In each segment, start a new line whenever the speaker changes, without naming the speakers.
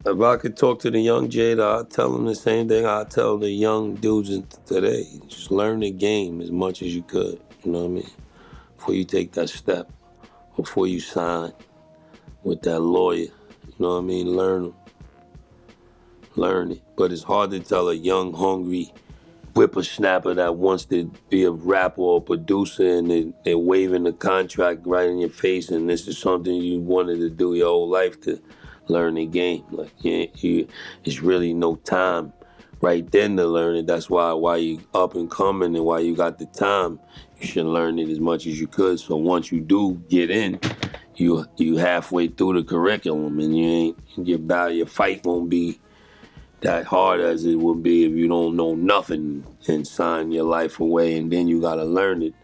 If I could talk to the young Jada, I'd tell him the same thing I tell the young dudes today. Just learn the game as much as you could, you know what I mean? Before you take that step, before you sign with that lawyer, you know what I mean? Learn it. But it's hard to tell a young, hungry whippersnapper that wants to be a rapper or producer and they're waving the contract right in your face and this is something you wanted to do your whole life to learn the game. Like, it's really no time right then to learn it. That's why you up and coming and why you got the time, you should learn it as much as you could. So once you do get in, you halfway through the curriculum and your fight won't be that hard as it would be if you don't know nothing and sign your life away and then you gotta learn it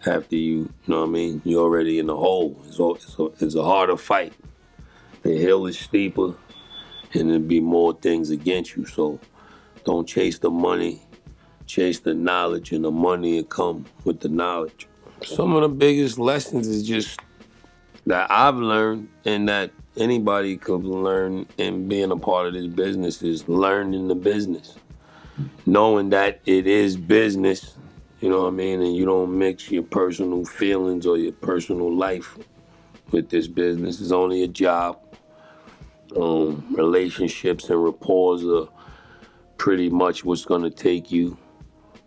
after you know what I mean, you're already in the hole. It's a harder fight. The hill is steeper and there'll be more things against you. So don't chase the money, chase the knowledge, and the money will come with the knowledge. Some of the biggest lessons is just that I've learned and that anybody could learn in being a part of this business is learning the business. Knowing that it is business, you know what I mean, and you don't mix your personal feelings or your personal life with this business. It's only a job. Relationships and rapport are pretty much what's gonna take you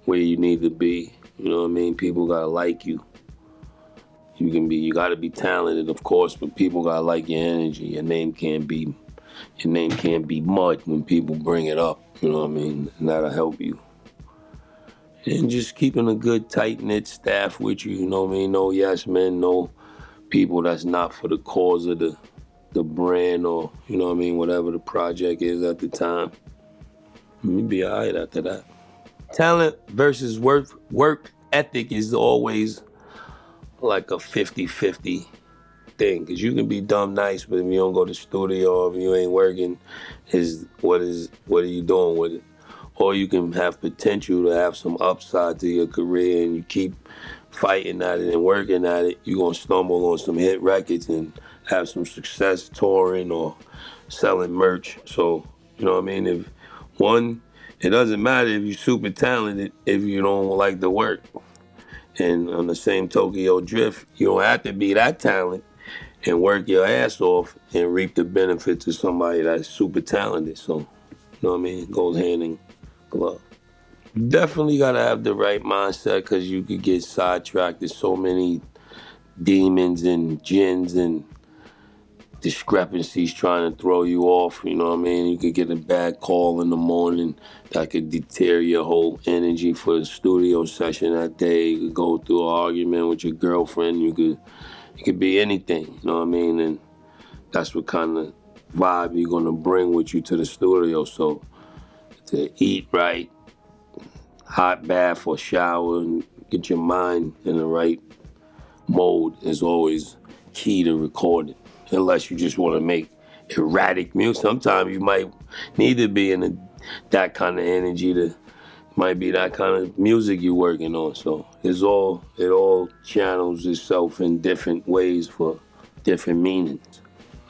where you need to be. You know what I mean? People gotta like you. You gotta be talented, of course, but people gotta like your energy. Your name can't be mud when people bring it up. You know what I mean? And that'll help you. And just keeping a good tight knit staff with you. You know what I mean? No yes men, no people that's not for the cause of the brand or you know what I mean, whatever the project is at the time. You'll be alright after that. Talent versus work ethic is always like a 50-50 thing, because you can be dumb nice, but if you don't go to the studio or if you ain't working, what are you doing with it? Or you can have potential to have some upside to your career and you keep fighting at it and working at it, you're gonna stumble on some hit records and have some success touring or selling merch. So, you know what I mean? It doesn't matter if you're super talented if you don't like the work. And on the same Tokyo Drift, you don't have to be that talented and work your ass off and reap the benefits of somebody that's super talented. So, you know what I mean? It goes hand in glove. Definitely gotta have the right mindset because you could get sidetracked. There's so many demons and jinns and discrepancies trying to throw you off, you know what I mean? You could get a bad call in the morning that could deter your whole energy for the studio session that day. You could go through an argument with your girlfriend. It could be anything, you know what I mean? And that's what kind of vibe you're gonna bring with you to the studio. So to eat right, hot bath or shower and get your mind in the right mode is always key to recording. Unless you just want to make erratic music. Sometimes you might need to be in that kind of energy might be that kind of music you're working on. So it all channels itself in different ways for different meanings.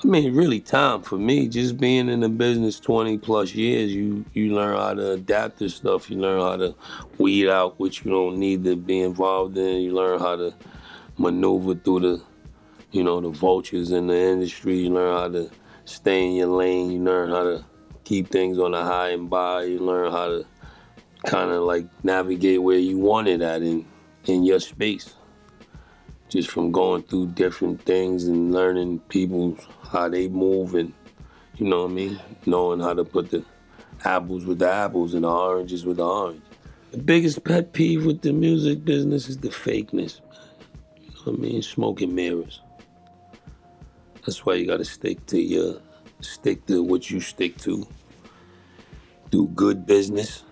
I mean, really time for me, just being in the business 20 plus years, you learn how to adapt to stuff. You learn how to weed out what you don't need to be involved in. You learn how to maneuver through the vultures in the industry. You learn how to stay in your lane. You learn how to keep things on the high and by. You learn how to kind of like navigate where you want it at in your space. Just from going through different things and learning people, how they move and, you know what I mean, knowing how to put the apples with the apples and the oranges with the orange. The biggest pet peeve with the music business is the fakeness, man. You know what I mean? Smoke and mirrors. That's why you gotta stick to what you stick to. Do good business,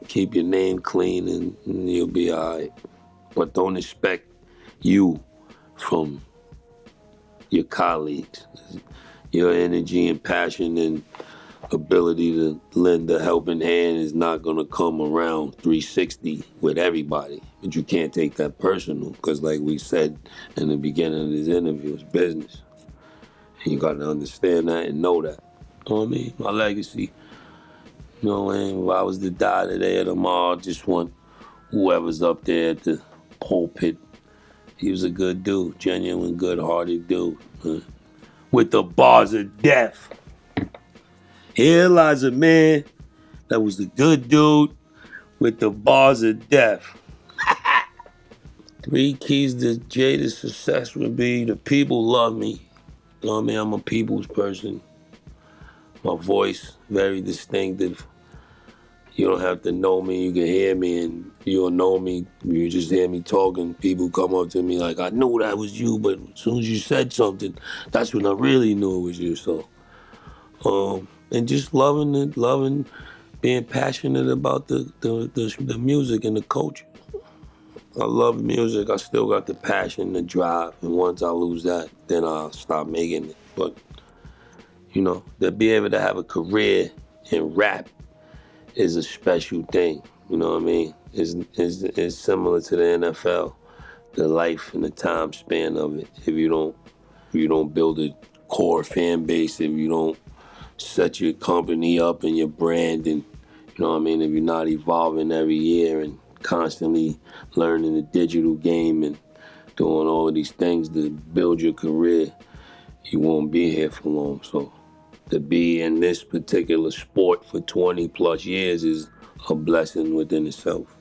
keep your name clean, and you'll be all right. But don't expect you from your colleagues. Your energy and passion and ability to lend a helping hand is not gonna come around 360 with everybody. But you can't take that personal, because like we said in the beginning of this interview, it's business. And you gotta understand that and know that. You know what I mean? My legacy. You know what I mean? If I was to die today or tomorrow, I just want whoever's up there at the pulpit. He was a good dude, genuine, good-hearted dude. With the bars of death. Here lies a man that was a good dude with the bars of death. 3 keys to Jada's success would be the people love me. You know what I mean? I'm a people's person. My voice, very distinctive. You don't have to know me. You can hear me and you don't know me. You just hear me talking. People come up to me like, I knew that was you, but as soon as you said something, that's when I really knew it was you. So, and just loving it, being passionate about the music and the culture. I love music. I still got the passion, the drive. And once I lose that, then I'll stop making it. But, to be able to have a career in rap is a special thing. You know what I mean? It's similar to the NFL, the life and the time span of it. If you don't build a core fan base, if you don't set your company up and your brand, and you know what I mean, if you're not evolving every year and constantly learning the digital game and doing all of these things to build your career, you won't be here for long. So to be in this particular sport for 20 plus years is a blessing within itself.